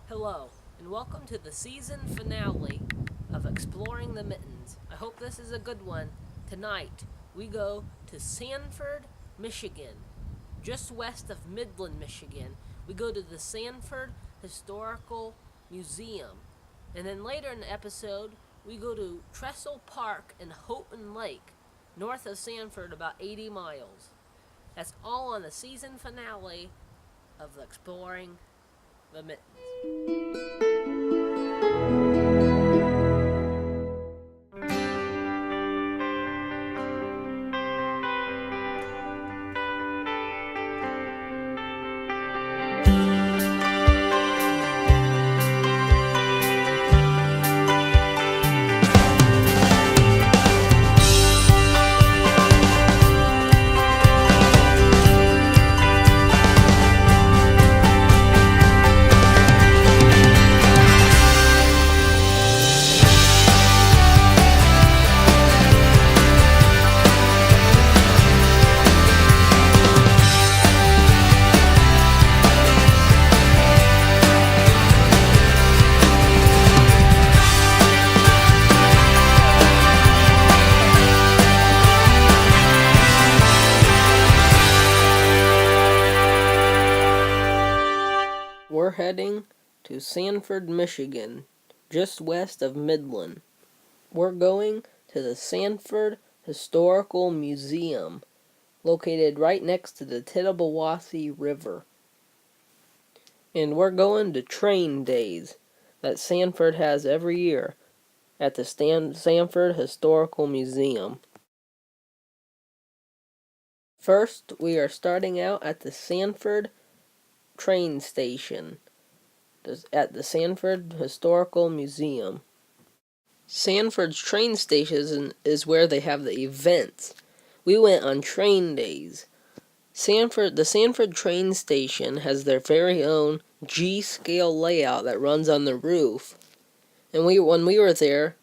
Hello, and welcome to the season finale of Exploring the Mittens. I hope this is a good one. Tonight, we go to Sanford, Michigan, just west of Midland, Michigan. We go to the Sanford Historical Museum. And then later in the episode, we go to Trestle Park and Houghton Lake, north of Sanford, about 80 miles. That's all on the season finale of Exploring the Mittens. We're heading to Sanford, Michigan, just west of Midland. We're going to the Sanford Historical Museum, located right next to the Tittabawassee River. And we're going to train days that Sanford has every year at the Sanford Historical Museum. First, we are starting out at the Sanford train station at the Sanford Historical Museum. Sanford's train station is where they have the events. We went on train days. The Sanford train station has their very own G-scale layout that runs on the roof. And when we were there,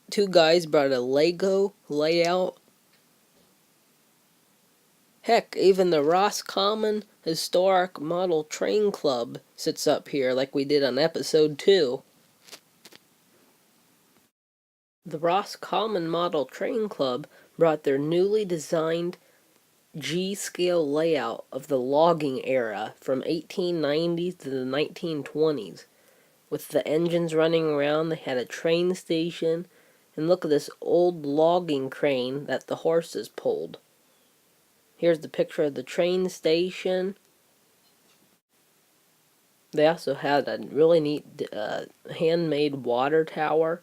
two guys brought a Lego layout. Heck, even the Roscommon Historic Model Train Club sits up here like we did on episode 2. The Roscommon Model Train Club brought their newly designed G-scale layout of the logging era from 1890s to the 1920s. With the engines running around, they had a train station, and look at this old logging crane that the horses pulled. Here's the picture of the train station. They also had a really neat handmade water tower,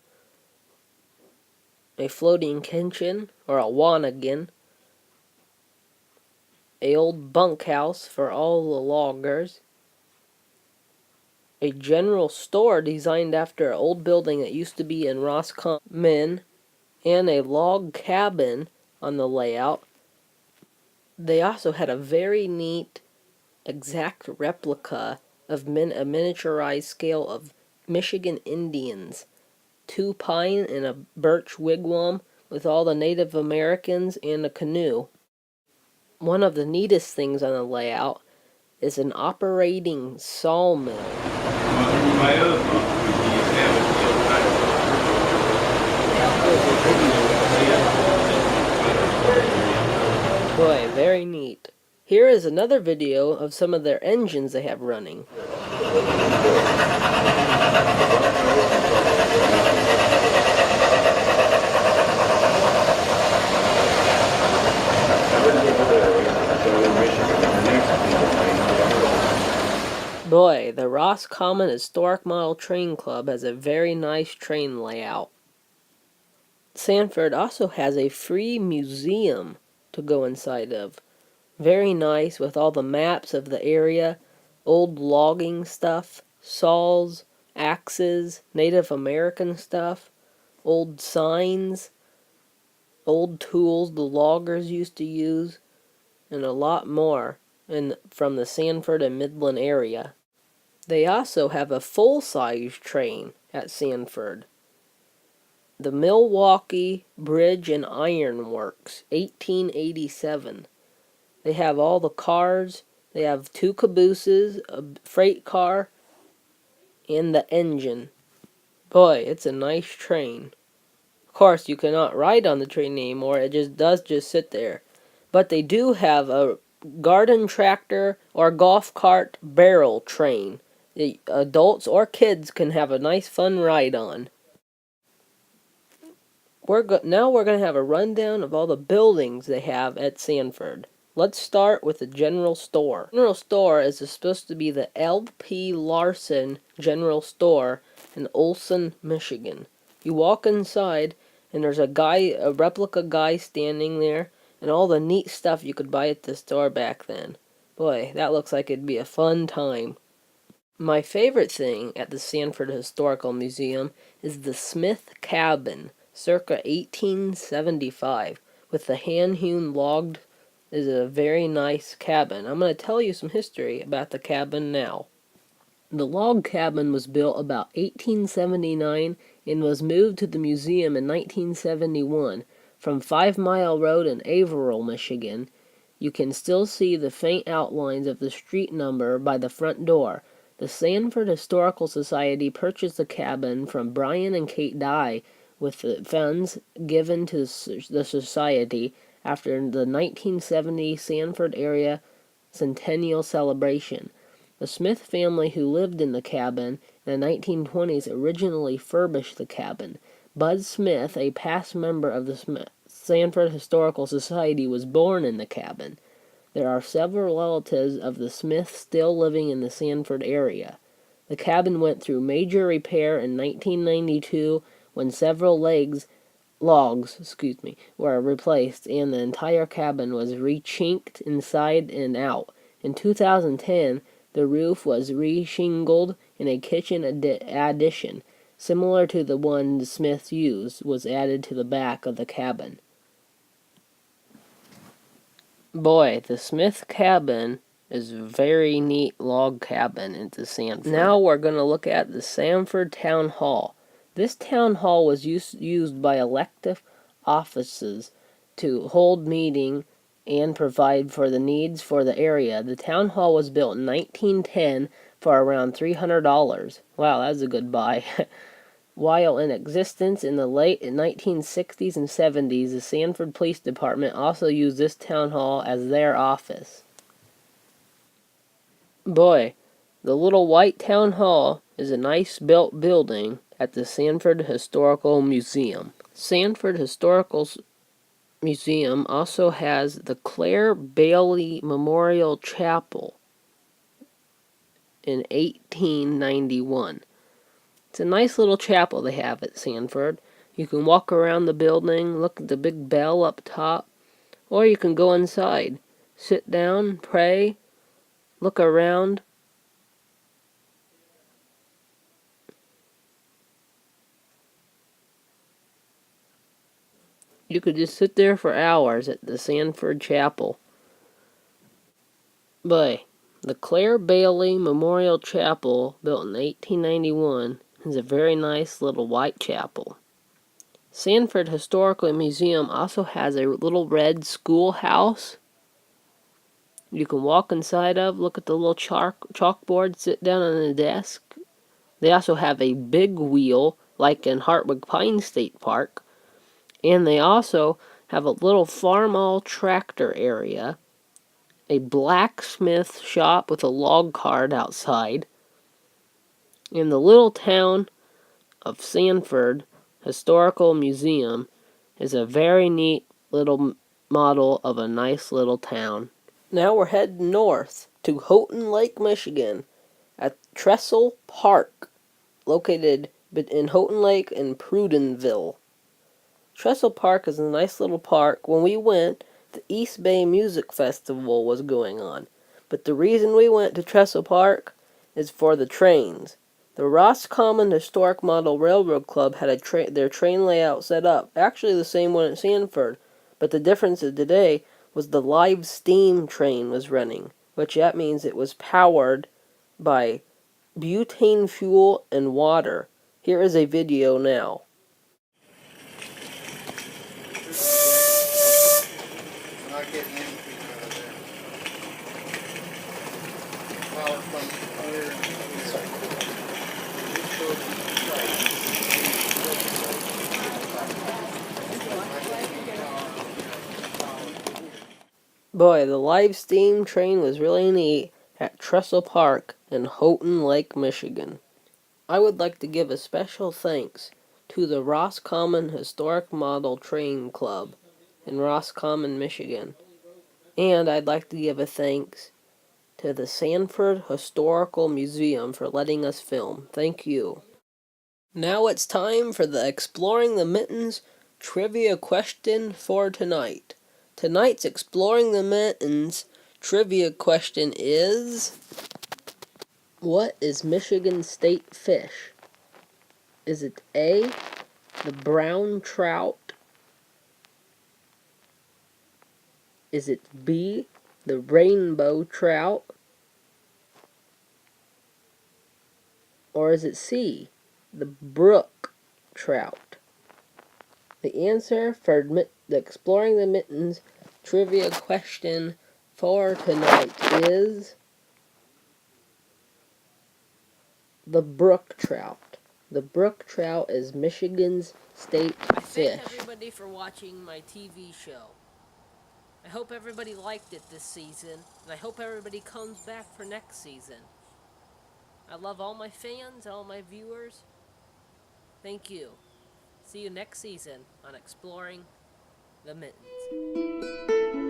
a floating kitchen, or a wanagon, a old bunkhouse for all the loggers, a general store designed after an old building that used to be in Roscommon, and a log cabin on the layout. They also had a very neat exact replica of a miniaturized scale of Michigan Indians, 2 pine and a birch wigwam with all the Native Americans and a canoe. One of the neatest things on the layout is an operating sawmill. Boy, very neat. Here is another video of some of their engines they have running. Boy, the Roscommon Historic Model Train Club has a very nice train layout. Sanford also has a free museum to go inside of. Very nice with all the maps of the area, old logging stuff, saws, axes, Native American stuff, old signs, old tools the loggers used to use, and a lot more from the Sanford and Midland area. They also have a full-size train at Sanford. The Milwaukee Bridge and Iron Works, 1887. They have all the cars. They have 2 cabooses, a freight car, and the engine. Boy, it's a nice train. Of course, you cannot ride on the train anymore, it just sit there. But they do have a garden tractor or golf cart barrel train. The adults or kids can have a nice fun ride on. Now we're going to have a rundown of all the buildings they have at Sanford. Let's start with the general store. General store is supposed to be the L.P. Larson General Store in Olson, Michigan. You walk inside and there's a replica guy standing there, and all the neat stuff you could buy at the store back then. Boy, that looks like it'd be a fun time. My favorite thing at the Sanford Historical Museum is the Smith Cabin, circa 1875, with the hand-hewn log. Is a very nice cabin. I'm going to tell you some history about the cabin now. The log cabin was built about 1879 and was moved to the museum in 1971 from 5 Mile Road in Averill, Michigan. You can still see the faint outlines of the street number by the front door. The Sanford Historical Society purchased the cabin from Brian and Kate Dye with the funds given to the society after the 1970 Sanford area centennial celebration. The Smith family who lived in the cabin in the 1920s originally furbished the cabin. Bud Smith, a past member of the Sanford Historical Society, was born in the cabin. There are several relatives of the Smiths still living in the Sanford area. The cabin went through major repair in 1992 when several logs were replaced and the entire cabin was rechinked inside and out. In 2010, the roof was reshingled and a kitchen addition, similar to the one the Smiths used, was added to the back of the cabin. Boy, the Smith cabin is a very neat log cabin into Sanford. Now we're going to look at the Sanford Town Hall. This town hall was used by elective offices to hold meeting and provide for the needs for the area. The town hall was built in 1910 for around $300. Wow, that's a good buy. While in existence in the late 1960s and 70s, the Sanford Police Department also used this town hall as their office. Boy, the little white town hall is a nice built building at the Sanford Historical Museum. Sanford Historical Museum also has the Clare Bailey Memorial Chapel in 1891. It's a nice little chapel they have at Sanford. You can walk around the building, look at the big bell up top, or you can go inside, sit down, pray, look around. You could just sit there for hours at the Sanford Chapel. But the Clare Bailey Memorial Chapel, built in 1891, is a very nice little white chapel. Sanford Historical Museum also has a little red schoolhouse you can walk inside of, look at the little chalkboard, sit down on the desk. They also have a big wheel, like in Hartwick Pine State Park. And they also have a little farm-all tractor area, a blacksmith shop with a log cart outside. In the little town of Sanford Historical Museum is a very neat little model of a nice little town. Now we're heading north to Houghton Lake, Michigan, at Trestle Park, located in Houghton Lake and Prudenville. Trestle Park is a nice little park. When we went, the East Bay Music Festival was going on. But the reason we went to Trestle Park is for the trains. The Roscommon Historic Model Railroad Club had their train layout set up, actually the same one at Sanford, but the difference today was the live steam train was running, which that means it was powered by butane fuel and water. Here is a video now. Not getting anything out of there. Power comes clear and clear. Boy, the live steam train was really neat at Trestle Park in Houghton Lake, Michigan. I would like to give a special thanks to the Roscommon Historic Model Train Club in Roscommon, Michigan. And I'd like to give a thanks to the Sanford Historical Museum for letting us film. Thank you. Now it's time for the Exploring the Mittens trivia question for tonight. Tonight's Exploring the Mittens trivia question is: what is Michigan's state fish? Is it A, the brown trout? Is it B, the rainbow trout? Or is it C, the brook trout? The answer for the Exploring the Mittens trivia question for tonight is the brook trout. The brook trout is Michigan's state fish. I thank everybody for watching my TV show. I hope everybody liked it this season, and I hope everybody comes back for next season. I love all my fans, all my viewers. Thank you. See you next season on Exploring the Mittens.